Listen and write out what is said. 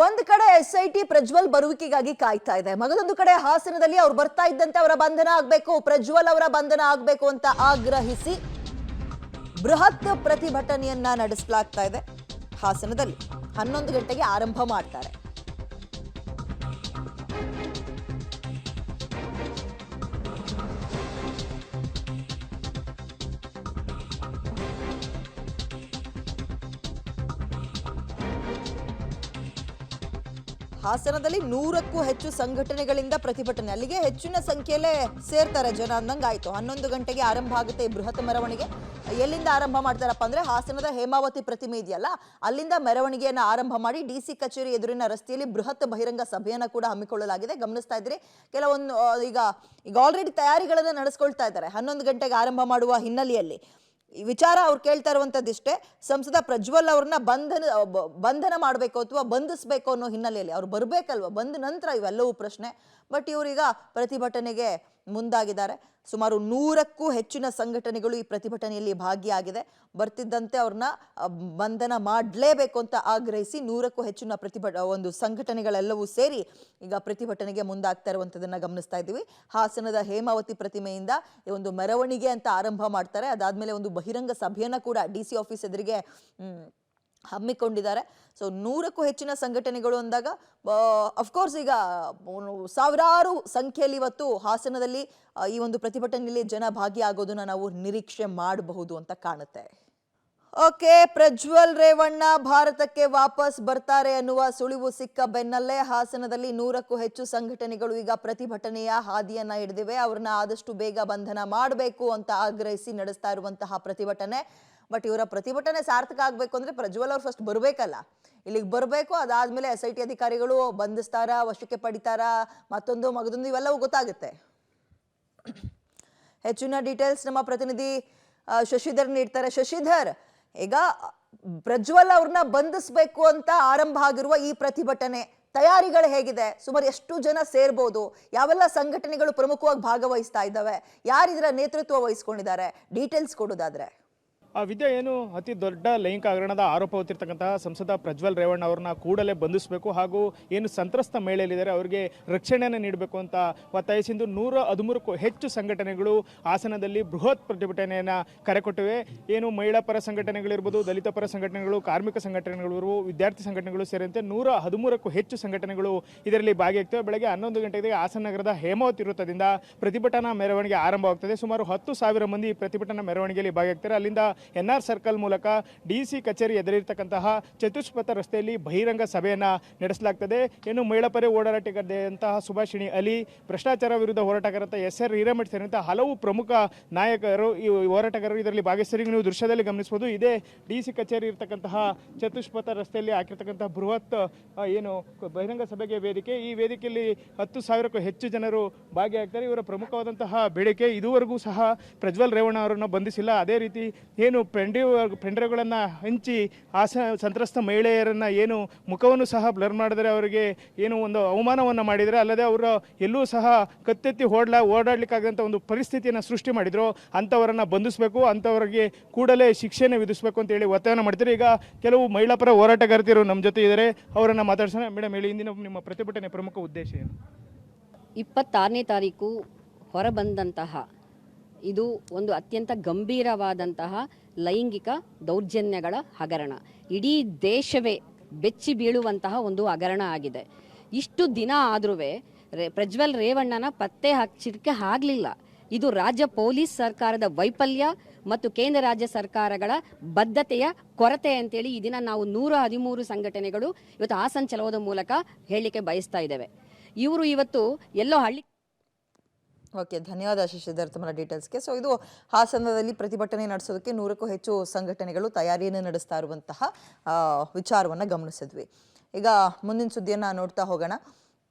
ಒಂದ್ ಕಡೆ SIT ಪ್ರಜ್ವಲ್ ಬರುವಿಕೆಗಾಗಿ ಕಾಯ್ತಾ ಇದೆ. ಮಗದೊಂದು ಕಡೆ ಹಾಸನದಲ್ಲಿ ಅವ್ರು ಬರ್ತಾ ಇದ್ದಂತೆ ಅವರ ಬಂಧನ ಆಗಬೇಕು, ಪ್ರಜ್ವಲ್ ಅವರ ಬಂಧನ ಆಗಬೇಕು ಅಂತ ಆಗ್ರಹಿಸಿ ಬೃಹತ್ ಪ್ರತಿಭಟನೆಯನ್ನ ನಡೆಸಲಾಗ್ತಾ ಇದೆ. ಹಾಸನದಲ್ಲಿ 11 ಗಂಟೆಗೆ ಆರಂಭ ಮಾಡ್ತಾರೆ. ಹಾಸನದಲ್ಲಿ 100ಕ್ಕೂ ಹೆಚ್ಚು ಸಂಘಟನೆಗಳಿಂದ ಪ್ರತಿಭಟನೆ. ಅಲ್ಲಿಗೆ ಹೆಚ್ಚಿನ ಸಂಖ್ಯೆಯಲ್ಲೇ ಸೇರ್ತಾರೆ ಜನ ಅಂದಂಗಾಯ್ತು. 11 ಗಂಟೆಗೆ ಆರಂಭ ಆಗುತ್ತೆ ಈ ಬೃಹತ್ ಮೆರವಣಿಗೆ. ಎಲ್ಲಿಂದ ಆರಂಭ ಮಾಡ್ತಾರಪ್ಪ ಅಂದ್ರೆ ಹಾಸನದ ಹೇಮಾವತಿ ಪ್ರತಿಮೆ ಇದೆಯಲ್ಲ, ಅಲ್ಲಿಂದ ಮೆರವಣಿಗೆಯನ್ನ ಆರಂಭ ಮಾಡಿ DC ಕಚೇರಿ ಎದುರಿನ ರಸ್ತೆಯಲ್ಲಿ ಬೃಹತ್ ಬಹಿರಂಗ ಸಭೆಯನ್ನ ಕೂಡ ಹಮ್ಮಿಕೊಳ್ಳಲಾಗಿದೆ. ಗಮನಿಸ್ತಾ ಇದ್ರಿ ಕೆಲವೊಂದು ಈಗ ಆಲ್ರೆಡಿ ತಯಾರಿಗಳನ್ನ ನಡೆಸ್ಕೊಳ್ತಾ ಇದ್ದಾರೆ. 11 ಗಂಟೆಗೆ ಆರಂಭ ಮಾಡುವ ಹಿನ್ನೆಲೆಯಲ್ಲಿ ಈ ವಿಚಾರ ಅವ್ರು ಕೇಳ್ತಾ ಇರುವಂತದ್ದಿಷ್ಟೇ, ಸಂಸದ ಪ್ರಜ್ವಲ್ ಅವ್ರನ್ನ ಬಂಧನ ಮಾಡಬೇಕು ಅಥವಾ ಬಂಧಿಸಬೇಕು ಅನ್ನೋ ಹಿನ್ನೆಲೆಯಲ್ಲಿ ಅವ್ರು ಬರ್ಬೇಕಲ್ವ, ಬಂದ ನಂತರ ಇವೆಲ್ಲವೂ ಪ್ರಶ್ನೆ. ಬಟ್ ಇವರೀಗ ಪ್ರತಿಭಟನೆಗೆ ಮುಂದಾಗಿದ್ದಾರೆ. ಸುಮಾರು 100ಕ್ಕೂ ಹೆಚ್ಚಿನ ಸಂಘಟನೆಗಳು ಈ ಪ್ರತಿಭಟನೆಯಲ್ಲಿ ಭಾಗಿಯಾಗಿದೆ. ಬರ್ತಿದ್ದಂತೆ ಅವ್ರನ್ನ ಬಂಧನ ಮಾಡಲೇಬೇಕು ಅಂತ ಆಗ್ರಹಿಸಿ 100ಕ್ಕೂ ಹೆಚ್ಚಿನ ಒಂದು ಸಂಘಟನೆಗಳೆಲ್ಲವೂ ಸೇರಿ ಈಗ ಪ್ರತಿಭಟನೆಗೆ ಮುಂದಾಗ್ತಾ ಇರುವಂಥದ್ದನ್ನ ಗಮನಿಸ್ತಾ ಇದ್ದೀವಿ. ಹಾಸನದ ಹೇಮಾವತಿ ಪ್ರತಿಮೆಯಿಂದ ಈ ಒಂದು ಮೆರವಣಿಗೆ ಅಂತ ಆರಂಭ ಮಾಡ್ತಾರೆ. ಅದಾದ್ಮೇಲೆ ಒಂದು ಬಹಿರಂಗ ಸಭೆಯನ್ನ ಕೂಡ DC ಆಫೀಸ್ ಎದುರಿಗೆ ಹಮ್ಮಿಕೊಂಡಿದ್ದಾರೆ. ಸೊ 100ಕ್ಕೂ ಹೆಚ್ಚಿನ ಸಂಘಟನೆಗಳು ಅಂದಾಗ ಅಫ್ಕೋರ್ಸ್ ಈಗ ಸಾವಿರಾರು ಸಂಖ್ಯೆಯಲ್ಲಿ ಇವತ್ತು ಹಾಸನದಲ್ಲಿ ಈ ಒಂದು ಪ್ರತಿಭಟನೆಯಲ್ಲಿ ಜನ ಭಾಗಿಯಾಗೋದನ್ನ ನಾವು ನಿರೀಕ್ಷೆ ಮಾಡಬಹುದು ಅಂತ ಕಾಣುತ್ತೆ. ಓಕೆ, ಪ್ರಜ್ವಲ್ ರೇವಣ್ಣ ಭಾರತಕ್ಕೆ ವಾಪಸ್ ಬರ್ತಾರೆ ಅನ್ನುವ ಸುಳಿವು ಸಿಕ್ಕ ಬೆನ್ನಲ್ಲೇ ಹಾಸನದಲ್ಲಿ 100ಕ್ಕೂ ಹೆಚ್ಚು ಸಂಘಟನೆಗಳು ಈಗ ಪ್ರತಿಭಟನೆಯ ಹಾದಿಯನ್ನ ಹಿಡಿದಿವೆ. ಅವ್ರನ್ನ ಆದಷ್ಟು ಬೇಗ ಬಂಧನ ಮಾಡಬೇಕು ಅಂತ ಆಗ್ರಹಿಸಿ ನಡೆಸ್ತಾ ಇರುವಂತಹ ಪ್ರತಿಭಟನೆ. ಬಟ್ ಇವರ ಪ್ರತಿಭಟನೆ ಸಾರ್ಥಕ ಆಗ್ಬೇಕು ಅಂದ್ರೆ ಪ್ರಜ್ವಲ್ ಅವ್ರು ಫಸ್ಟ್ ಬರ್ಬೇಕಲ್ಲ, ಇಲ್ಲಿಗೆ ಬರಬೇಕು. ಅದಾದ್ಮೇಲೆ SIT ಅಧಿಕಾರಿಗಳು ಬಂಧಿಸ್ತಾರ, ವಶಕ್ಕೆ ಪಡಿತಾರ, ಮಗದೊಂದು ಇವೆಲ್ಲವೂ ಗೊತ್ತಾಗುತ್ತೆ. ಹೆಚ್ಚಿನ ಡೀಟೇಲ್ಸ್ ನಮ್ಮ ಪ್ರತಿನಿಧಿ ಶಶಿಧರ್ ನೀಡ್ತಾರೆ. ಶಶಿಧರ್, ಈಗ ಪ್ರಜ್ವಲ್ ಅವ್ರನ್ನ ಬಂಧಿಸಬೇಕು ಅಂತ ಆರಂಭ ಆಗಿರುವ ಈ ಪ್ರತಿಭಟನೆ ತಯಾರಿಗಳು ಹೇಗಿದೆ? ಸುಮಾರು ಎಷ್ಟು ಜನ ಸೇರ್ಬೋದು? ಯಾವೆಲ್ಲ ಸಂಘಟನೆಗಳು ಪ್ರಮುಖವಾಗಿ ಭಾಗವಹಿಸ್ತಾ ಇದ್ದಾವೆ? ಯಾರಿದರ ನೇತೃತ್ವ ವಹಿಸ್ಕೊಂಡಿದ್ದಾರೆ? ಡೀಟೇಲ್ಸ್ ಕೊಡೋದಾದ್ರೆ. ವಿದ್ಯಾ, ಏನು ಅತಿ ದೊಡ್ಡ ಲೈಂಗಿಕ ಹಗರಣದ ಆರೋಪ ಹೊತ್ತಿರ್ತಕ್ಕಂತಹ ಸಂಸದ ಪ್ರಜ್ವಲ್ ರೇವಣ್ಣ ಅವ್ರನ್ನ ಕೂಡಲೇ ಬಂಧಿಸಬೇಕು, ಹಾಗೂ ಏನು ಸಂತ್ರಸ್ತ ಮಹಿಳೆಯಲ್ಲಿದ್ದಾರೆ ಅವರಿಗೆ ರಕ್ಷಣೆಯನ್ನು ನೀಡಬೇಕು ಅಂತ ಒತ್ತಾಯಿಸಿದ್ದು 113ಕ್ಕೂ ಹೆಚ್ಚು ಸಂಘಟನೆಗಳು ಹಾಸನದಲ್ಲಿ ಬೃಹತ್ ಪ್ರತಿಭಟನೆಯನ್ನು ಕರೆ ಕೊಟ್ಟಿವೆ. ಏನು ಮಹಿಳಾ ಪರ ಸಂಘಟನೆಗಳಿರ್ಬೋದು, ದಲಿತ ಪರ ಸಂಘಟನೆಗಳು, ಕಾರ್ಮಿಕ ಸಂಘಟನೆಗಳು, ವಿದ್ಯಾರ್ಥಿ ಸಂಘಟನೆಗಳು ಸೇರಿದಂತೆ 113ಕ್ಕೂ ಹೆಚ್ಚು ಸಂಘಟನೆಗಳು ಇದರಲ್ಲಿ ಭಾಗಿಯಾಗ್ತವೆ. ಬೆಳಗ್ಗೆ 11 ಗಂಟೆಗೆ ಹಾಸನ ನಗರದ ಹೇಮಾವತಿ ವೃತ್ತದಿಂದ ಪ್ರತಿಭಟನಾ ಮೆರವಣಿಗೆ ಆರಂಭವಾಗ್ತದೆ. ಸುಮಾರು 10,000 ಮಂದಿ ಪ್ರತಿಭಟನಾ ಮೆರವಣಿಗೆಯಲ್ಲಿ ಭಾಗಿಯಾಗ್ತಾರೆ. ಅಲ್ಲಿಂದ NR ಸರ್ಕಲ್ ಮೂಲಕ DC ಕಚೇರಿ ಎದುರಿರ್ತಕ್ಕಂತಹ ಚತುಷ್ಪಥ ರಸ್ತೆಯಲ್ಲಿ ಬಹಿರಂಗ ಸಭೆಯನ್ನು ನಡೆಸಲಾಗ್ತದೆ. ಏನು ಮಹಿಳಾ ಪರ ಹೋರಾಟಗಾರರಂತಹ ಸುಭಾಷಿಣಿ ಅಲಿ, ಭ್ರಷ್ಟಾಚಾರ ವಿರುದ್ಧ ಹೋರಾಟಗಾರ SR ಹಿರೇಮಠ ಸೇರಿದಂತಹ ಹಲವು ಪ್ರಮುಖ ನಾಯಕರು, ಈ ಹೋರಾಟಗಾರರು ಇದರಲ್ಲಿ ಭಾಗವಹಿಸಿ ನೀವು ದೃಶ್ಯದಲ್ಲಿ ಗಮನಿಸಬಹುದು. ಇದೇ DC ಕಚೇರಿ ಇರತಕ್ಕಂತಹ ಚತುಷ್ಪಥ ರಸ್ತೆಯಲ್ಲಿ ಹಾಕಿರ್ತಕ್ಕಂತಹ ಬೃಹತ್ ಏನು ಬಹಿರಂಗ ಸಭೆಗೆ ವೇದಿಕೆ. ಈ ವೇದಿಕೆಯಲ್ಲಿ 10,000ಕ್ಕೂ ಹೆಚ್ಚು ಜನರು ಭಾಗಿಯಾಗ್ತಾರೆ. ಇವರ ಪ್ರಮುಖವಾದಂತಹ ಬೇಡಿಕೆ, ಇದುವರೆಗೂ ಸಹ ಪ್ರಜ್ವಲ್ ರೇವಣ್ಣ ಅವರನ್ನು ಬಂಧಿಸಿಲ್ಲ. ಅದೇ ರೀತಿ ಏನು ಪೆಂಡ್ರೈವ್ಗಳನ್ನು ಹಂಚಿ ಸಂತ್ರಸ್ತ ಮಹಿಳೆಯರನ್ನು ಏನು ಮುಖವನ್ನು ಸಹ ಬ್ಲರ್ ಮಾಡಿದರೆ ಅವರಿಗೆ ಏನು ಒಂದು ಅವಮಾನವನ್ನು ಮಾಡಿದರೆ, ಅಲ್ಲದೆ ಅವರು ಎಲ್ಲೂ ಸಹ ಕತ್ತೆತ್ತಿ ಓಡಾಡಲಿಕ್ಕಾಗಂಥ ಒಂದು ಪರಿಸ್ಥಿತಿಯನ್ನು ಸೃಷ್ಟಿ ಮಾಡಿದರು. ಅಂಥವರನ್ನು ಬಂಧಿಸಬೇಕು, ಅಂಥವರಿಗೆ ಕೂಡಲೇ ಶಿಕ್ಷೆಯನ್ನು ವಿಧಿಸಬೇಕು ಅಂತೇಳಿ ಒತ್ತಾಯವನ್ನು ಮಾಡ್ತಾರೆ. ಈಗ ಕೆಲವು ಮಹಿಳಾ ಪರ ಹೋರಾಟಗಾರ್ತಿಯರು ನಮ್ಮ ಜೊತೆ ಇದ್ದಾರೆ, ಅವರನ್ನು ಮಾತಾಡ್ಸೋಣ. ಮೇಡಮ್ ಹೇಳಿ, ಇಂದಿನ ನಿಮ್ಮ ಪ್ರತಿಭಟನೆ ಪ್ರಮುಖ ಉದ್ದೇಶ ಏನು? 26ನೇ ತಾರೀಕು ಹೊರಬಂದಂತಹ ಇದು ಒಂದು ಅತ್ಯಂತ ಗಂಭೀರವಾದಂತಹ ಲೈಂಗಿಕ ದೌರ್ಜನ್ಯಗಳ ಹಗರಣ. ಇಡೀ ದೇಶವೇ ಬೆಚ್ಚಿ ಬೀಳುವಂತಹ ಒಂದು ಹಗರಣ ಆಗಿದೆ. ಇಷ್ಟು ದಿನ ಆದ್ರೂ ಪ್ರಜ್ವಲ್ ರೇವಣ್ಣನ ಪತ್ತೆ ಹಚ್ಚಲಿಕ್ಕೆ ಆಗಲಿಲ್ಲ. ಇದು ರಾಜ್ಯ ಪೊಲೀಸ್ ಸರ್ಕಾರದ ವೈಫಲ್ಯ ಮತ್ತು ಕೇಂದ್ರ ರಾಜ್ಯ ಸರ್ಕಾರಗಳ ಬದ್ಧತೆಯ ಕೊರತೆ ಅಂತೇಳಿ ಈ ದಿನ ನಾವು 113 ಸಂಘಟನೆಗಳು ಇವತ್ತು ಹಾಸನ ಚಲೋದ ಮೂಲಕ ಹೇಳಲಿಕ್ಕೆ ಬಯಸ್ತಾ ಇದ್ದೇವೆ. ಇವರು ಇವತ್ತು ಎಲ್ಲೋ ಹಳ್ಳಿ. ಓಕೆ, ಧನ್ಯವಾದ ಶಶಿಧರ್ ತಮ್ಮ ಡೀಟೇಲ್ಸ್ಗೆ. ಸೊ ಇದು ಹಾಸನದಲ್ಲಿ ಪ್ರತಿಭಟನೆ ನಡೆಸೋದಕ್ಕೆ 100ಕ್ಕೂ ಹೆಚ್ಚು ಸಂಘಟನೆಗಳು ತಯಾರಿಯನ್ನು ನಡೆಸ್ತಾ ಇರುವಂತಹ ವಿಚಾರವನ್ನು ಗಮನಿಸಿದ್ವಿ. ಈಗ ಮುಂದಿನ ಸುದ್ದಿಯನ್ನು ನೋಡ್ತಾ ಹೋಗೋಣ.